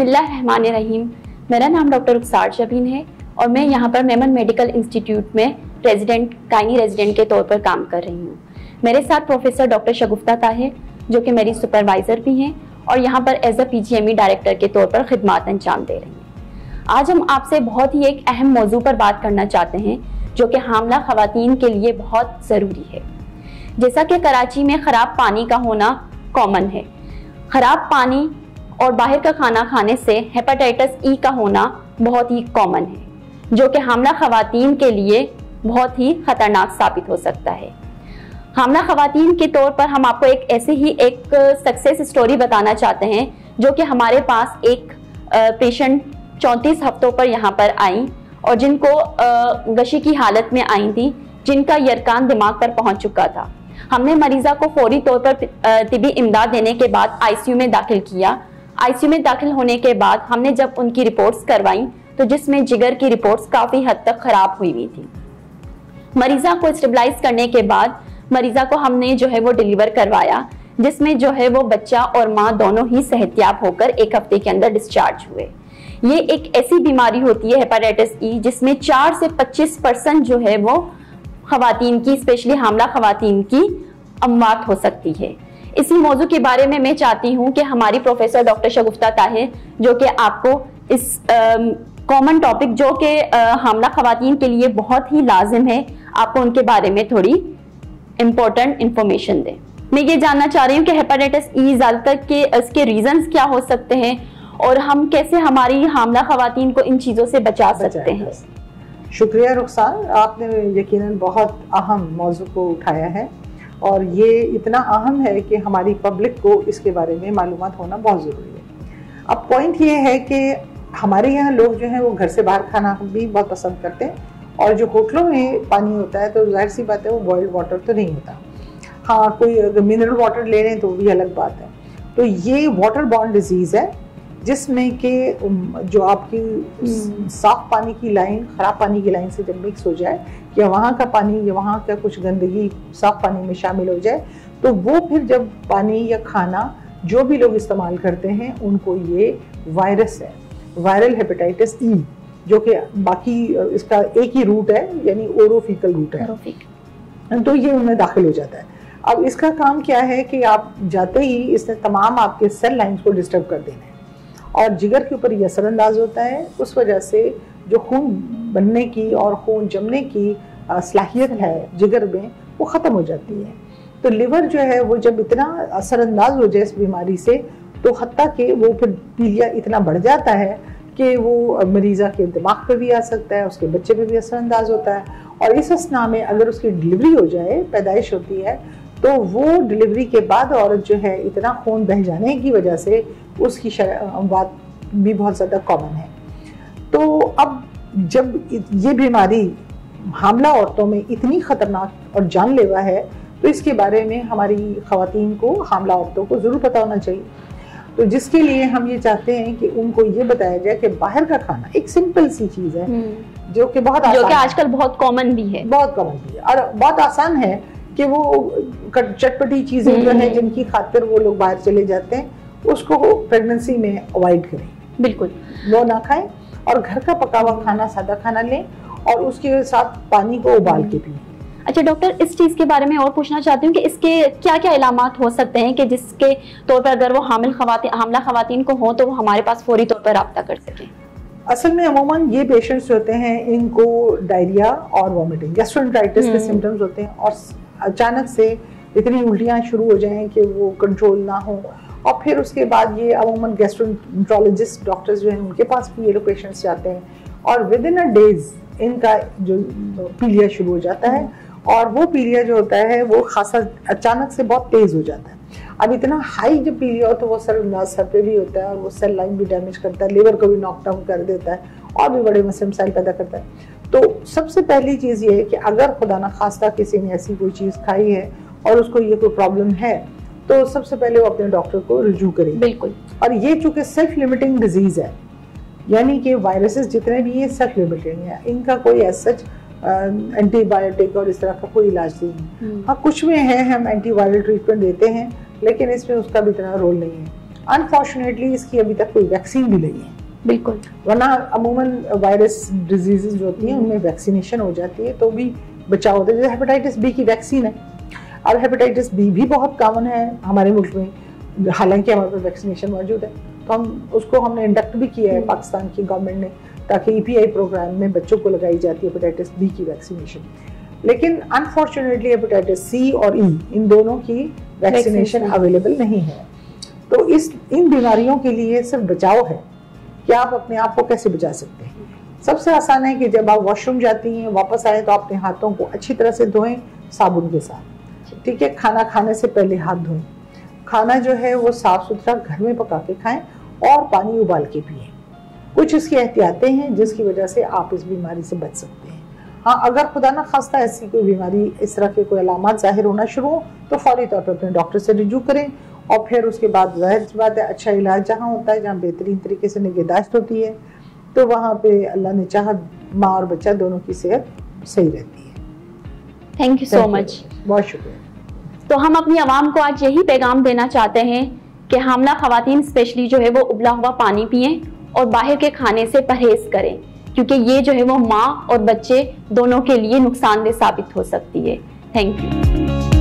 बिस्मिल्लाहिर्रहमानिर्रहीम। मेरा नाम डॉक्टर रुखसार शबीन है और मैं यहाँ पर मेमन मेडिकल इंस्टीट्यूट में गायनी रेजिडेंट के तौर पर काम कर रही हूँ। मेरे साथ प्रोफेसर डॉक्टर शगुफ्ता ताहिर जो कि मेरी सुपरवाइज़र भी हैं और यहाँ पर एज अ PGME डायरेक्टर के तौर पर खिदमत अंजाम दे रही हैं। आज हम आपसे बहुत ही एक अहम मौजू पर बात करना चाहते हैं जो कि हामला ख़वातीन के लिए बहुत ज़रूरी है। जैसा कि कराची में ख़राब पानी का होना कॉमन है, ख़राब पानी और बाहर का खाना खाने से हेपेटाइटिस E का होना बहुत ही कॉमन है जो कि हामला ख़वातीन के लिए बहुत ही ख़तरनाक साबित हो सकता है। हामला ख़वातीन के तौर पर हम आपको एक ऐसे ही एक सक्सेस स्टोरी बताना चाहते हैं जो कि हमारे पास एक पेशेंट 34 हफ्तों पर यहाँ पर आई और जिनको गशी की हालत में आई थी, जिनका यरकान दिमाग पर पहुँच चुका था। हमने मरीज़ा को फौरी तौर पर तिबी इमदाद देने के बाद ICU में दाखिल किया। ICU में दाखिल होने के बाद हमने जब उनकी रिपोर्ट्स करवाई तो जिसमें जिगर की रिपोर्ट्स काफ़ी हद तक ख़राब हुई थी। मरीज़ा को स्टेबलाइज करने के बाद मरीज़ा को हमने जो है वो डिलीवर करवाया, जिसमें जो है वो बच्चा और माँ दोनों ही सेहतयाब होकर 1 हफ्ते के अंदर डिस्चार्ज हुए। ये एक ऐसी बीमारी होती है हेपेटाइटिस E जिसमें 4 से 25% जो है वो ख़वातीन की, स्पेशली हामला ख़वातीन की अमवात हो सकती है। इसी मौजू के बारे में मैं चाहती हूँ कि हमारी प्रोफेसर डॉक्टर शगुफ्ता ताहिर जो कि आपको इस कॉमन टॉपिक जो कि हामला ख़वातीन के लिए बहुत ही लाजिम है, आपको उनके बारे में थोड़ी इम्पोर्टेंट इंफॉर्मेशन दें। मैं ये जानना चाह रही हूँ कि हेपेटाइटिस E ज़्यादातर के इसके रीजंस क्या हो सकते हैं और हम कैसे हमारी हामला ख़वातीन को इन चीज़ों से बचा सकते हैं। शुक्रिया रुखसार, आपने यकीनन बहुत अहम मौजू को उठाया है और ये इतना अहम है कि हमारी पब्लिक को इसके बारे में मालूमात होना बहुत ज़रूरी है। अब पॉइंट ये है कि हमारे यहाँ लोग जो हैं वो घर से बाहर खाना भी बहुत पसंद करते हैं और जो होटलों में पानी होता है तो जाहिर सी बात है वो बॉइल्ड वाटर तो नहीं होता। हाँ, कोई अगर मिनरल वाटर ले लें तो भी अलग बात है। तो ये वाटर बॉर्न डिजीज़ है जिसमें कि जो आपकी साफ पानी की लाइन ख़राब पानी की लाइन से जब मिक्स हो जाए या वहाँ का पानी या वहाँ का कुछ गंदगी साफ पानी में शामिल हो जाए तो वो फिर जब पानी या खाना जो भी लोग इस्तेमाल करते हैं उनको ये वायरस है, वायरल हेपेटाइटिस E, जो कि बाकी इसका एक ही रूट है यानी ओरोफिकल रूट है, तो ये उनमें दाखिल हो जाता है। अब इसका काम क्या है कि आप जाते ही इसने तमाम आपके सेल लाइन्स को डिस्टर्ब कर देना है और जिगर के ऊपर ये असरअंदाज होता है। उस वजह से जो खून बनने की और खून जमने की सलाहियत है जिगर में वो ख़त्म हो जाती है। तो लिवर जो है वो जब इतना असरअंदाज हो जाए इस बीमारी से तो हत्ता कि वो फिर पीलिया इतना बढ़ जाता है कि वो मरीज़ा के दिमाग पे भी आ सकता है, उसके बच्चे पे भी असरअंदाज होता है। और इस असना में अगर उसकी डिलीवरी हो जाए, पैदाइश होती है, तो वो डिलीवरी के बाद औरत जो है इतना खून बह जाने की वजह से उसकी बात भी बहुत ज़्यादा कॉमन है। तो अब जब ये बीमारी हामला औरतों में इतनी ख़तरनाक और जानलेवा है तो इसके बारे में हमारी ख़वातीन को, हामला औरतों को ज़रूर पता होना चाहिए। तो जिसके लिए हम ये चाहते हैं कि उनको ये बताया जाए कि बाहर का खाना एक सिंपल सी चीज़ है जो कि बहुत आसान, जो कि आजकल बहुत कॉमन भी है, बहुत कॉमन भी है और बहुत आसान है कि वो चटपटी चीज़ें जो हैं जिनकी खातिर वो लोग बाहर चले जाते हैं उसको प्रेगनेंसी में अवॉइड करें, बिल्कुल वो ना खाएं और घर का पका हुआ खाना, सादा खाना लें और उसके साथ पानी को उबाल के पिएं। अच्छा डॉक्टर, इस चीज़ के बारे में और पूछना चाहती हूँ कि इसके क्या क्या इलामात हो सकते हैं कि जिसके तौर पर अगर वो हामला ख़वातीन को हो तो वो हमारे पास फौरी तौर पर रब्ता कर सकें। असल में अमूमन ये पेशेंट्स होते हैं इनको डायरिया और वॉमिटिंग, गैस्ट्रोएंटेराइटिस के सिम्टम्स होते हैं और अचानक से इतनी उल्टियाँ शुरू हो जाएं कि वो कंट्रोल ना हो और फिर उसके बाद ये अमूमन गैस्ट्रोएंटरोलॉजिस्ट डॉक्टर्स जो हैं उनके पास भी ये लोग पेशेंट्स जाते हैं और विद इन अ डेज इनका जो पीलिया शुरू हो जाता है और वो पीलिया जो होता है वो खासा अचानक से बहुत तेज़ हो जाता है। अब इतना हाई जब पीलिया हो तो वो सर पे भी होता है और वो सेल लाइन भी डैमेज करता है, लिवर को भी नॉक डाउन कर देता है और भी बड़े मसले मसाइल पैदा करता है। तो सबसे पहली चीज़ ये है कि अगर खुदा न खास्ता किसी ने ऐसी कोई चीज़ खाई है और उसको ये कोई प्रॉब्लम है तो सबसे पहले वो अपने डॉक्टर को रुजू करें। बिल्कुल। और ये चूँकि सेल्फ लिमिटिंग डिजीज़ है यानी कि वायरसेस जितने भी ये सेल्फ लिमिटिंग है, इनका कोई एज सच एंटीबायोटिक और इस तरह का कोई इलाज नहीं। हाँ, कुछ में है हम एंटीवायरल ट्रीटमेंट देते हैं लेकिन इसमें उसका भी इतना रोल नहीं है। अनफॉर्चुनेटली इसकी अभी तक कोई वैक्सीन भी नहीं है। बिल्कुल, वरना अमूमन वायरस डिजीजेज जो होती हैं उनमें वैक्सीनेशन हो जाती है तो भी बचाव होता है। जैसे हेपेटाइटिस बी की वैक्सीन है, और हेपेटाइटिस बी भी बहुत कॉमन है हमारे मुल्क में, हालांकि हमारे पास वैक्सीनेशन मौजूद है। तो हमने इंडक्ट भी किया है पाकिस्तान की गवर्नमेंट ने, ताकि EPI प्रोग्राम में बच्चों को लगाई जाती है हेपेटाइटिस बी की वैक्सीनेशन। लेकिन अनफॉर्चुनेटली हेपेटाइटिस C और E इन दोनों की वैक्सीनेशन अवेलेबल नहीं है। तो इन बीमारियों के लिए सिर्फ बचाव है कि आप अपने आप को कैसे बचा सकते हैं। सबसे आसान है कि जब आप वॉशरूम जाती हैं, वापस आए तो अपने हाथों को अच्छी तरह से धोएं साबुन के साथ, ठीक है। खाना खाने से पहले हाथ धोएं। खाना जो है वो साफ सुथरा घर में पका के खाएं और पानी उबाल के पिएं। कुछ इसकी एहतियातें हैं जिसकी वजह से आप इस बीमारी से बच सकते हैं। हाँ, अगर खुदा ना खास्ता ऐसी कोई बीमारी, इस तरह के कोई अलामत जाहिर होना शुरू हो तो फौरी तौर पर अपने डॉक्टर से रिजू करें, और फिर उसके बाद जाहिर सी बात है अच्छा इलाज जहाँ होता है, जहाँ बेहतरीन तरीके से निगहदाश्त होती है, तो वहाँ पे अल्लाह ने चाहा माँ और बच्चा दोनों की सेहत सही रहती है। थैंक यू सो मच, बहुत शुक्रिया। तो हम अपनी आवाम को आज यही पैगाम देना चाहते हैं कि हामला खवातीन स्पेशली जो है वो उबला हुआ पानी पिएं और बाहर के खाने से परहेज करें, क्योंकि ये जो है वो माँ और बच्चे दोनों के लिए नुकसानदेह साबित हो सकती है। Thank you.